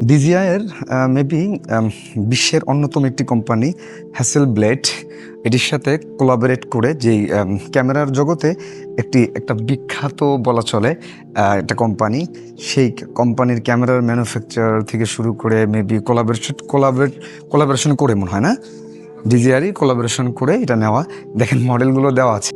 ডিজিআইয়ের maybe বিশ্বের অন্যতম একটি কোম্পানি হ্যাসেলব্লেড এটির সাথে কোলাবোরেট করে যেই ক্যামেরার জগতে একটা বিখ্যাত বলা চলে একটা কোম্পানি, সেই কোম্পানির ক্যামেরার ম্যানুফ্যাকচার থেকে শুরু করে মেবি কোলাবোরেশন করে মনে হয় না, ডিজিআরই কোলাবোরেশন করে এটা নেওয়া। দেখেন মডেলগুলো দেওয়া আছে।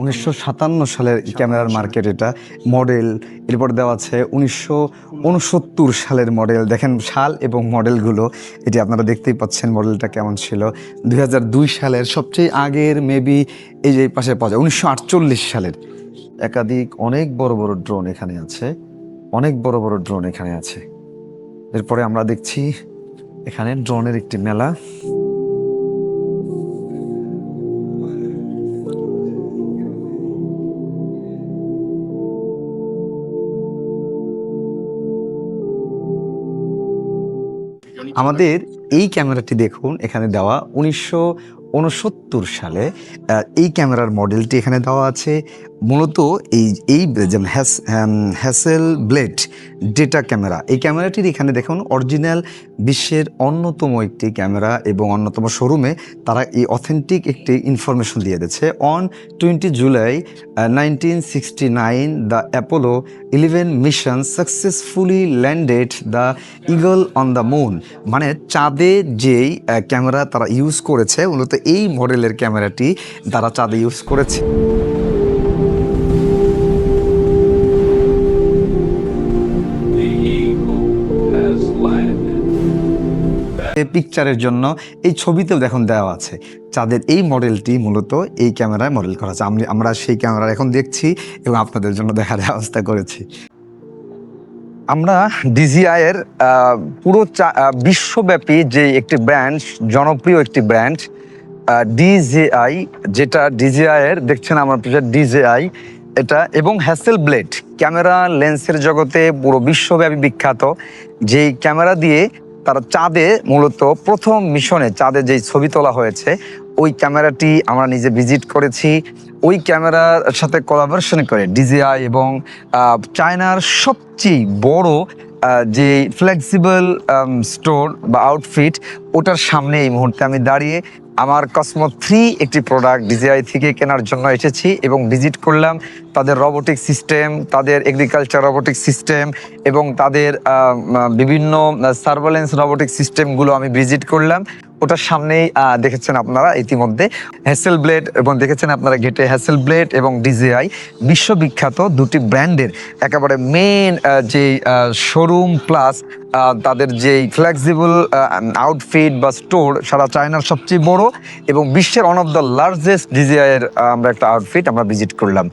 উনিশশো 57 সালের ক্যামেরার মার্কেট এটা মডেল। এরপর দেওয়া আছে 1969 সালের মডেল। দেখেন সাল এবং মডেলগুলো, এটি আপনারা দেখতেই পাচ্ছেন মডেলটা কেমন ছিল। 2002 সালের সবচেয়ে আগের মেবি এই যে পাশে পাওয়া যায় 1948 সালের। একাধিক অনেক বড় বড় ড্রোন এখানে আছে, অনেক বড় বড় ড্রোন এখানে আছে। এরপরে আমরা দেখছি এখানে ড্রোনের একটি মেলা। আমাদের এই ক্যামেরাটি দেখুন, এখানে দেওয়া 1969 সালে এই ক্যামেরার মডেলটি এখানে দেওয়া আছে। মূলত এই যেমন হ্যাসেলব্লেড ডেটা ক্যামেরা, এই ক্যামেরাটির এখানে দেখুন অরিজিনাল বিশ্বের অন্যতম একটি ক্যামেরা এবং অন্যতম শোরুমে তারা এই অথেন্টিক একটি ইনফরমেশন দিয়ে দিচ্ছে। On 20 July 1969 the Apollo 11 mission successfully landed the eagle on the moon. মানে চাঁদে যেই ক্যামেরা তারা ইউজ করেছে, মূলত এই মডেলের ক্যামেরাটি তারা চাঁদে ইউজ করেছে। পিকচারের জন্য এই ছবিতেও দেখুন দেওয়া আছে চাঁদের এই মডেলটি মূলত এই ক্যামেরায় মডেল করা আছে। আমরা সেই ক্যামেরা এখন দেখছি এবং আপনাদের জন্য দেখার ব্যবস্থা করেছি। আমরা ডিজিআইয়ের পুরো বিশ্বব্যাপী যে একটি ব্র্যান্ড, জনপ্রিয় একটি ব্র্যান্ড ডিজিআই, যেটা ডিজিআইয়ের দেখছেন আমার ডিজিআই এটা, এবং হ্যাসেলব্লেড ক্যামেরা লেন্সের জগতে পুরো বিশ্বব্যাপী বিখ্যাত। যেই ক্যামেরা দিয়ে তারা চাঁদে মূলত প্রথম মিশনে চাঁদে যেই ছবি তোলা হয়েছে, ওই ক্যামেরাটি আমরা নিজে ভিজিট করেছি। ওই ক্যামেরার সাথে কোলাবোরেশন করে ডিজিআই এবং চায়নার সবচেয়ে বড় যে ফ্লেক্সিবল স্টোর বা আউটফিট, ওটার সামনে এই মুহূর্তে আমি দাঁড়িয়ে আমার কসমো 3 একটি প্রোডাক্ট ডিজিআই থেকে কেনার জন্য এসেছি এবং ভিজিট করলাম তাদের রোবোটিক সিস্টেম, তাদের এগ্রিকালচার রোবোটিক সিস্টেম এবং তাদের বিভিন্ন সার্ভেলেন্স রোবোটিক সিস্টেমগুলো আমি ভিজিট করলাম। ওটার সামনেই দেখেছেন আপনারা ইতিমধ্যে হ্যাসেলব্লেড, এবং দেখেছেন আপনারা গেটে হ্যাসেলব্লেড এবং ডিজিআই বিশ্ববিখ্যাত দুটি ব্র্যান্ডের একেবারে মেন যে শোরুম প্লাস তাদের যেই ফ্লেক্সিবল আউটফিট বা স্টোর সারা চায়নার সবচেয়ে বড় এবং বিশ্বের ওয়ান অফ দ্য লার্জেস্ট ডিজিআইয়ের আমরা একটা আউটফিট আমরা ভিজিট করলাম।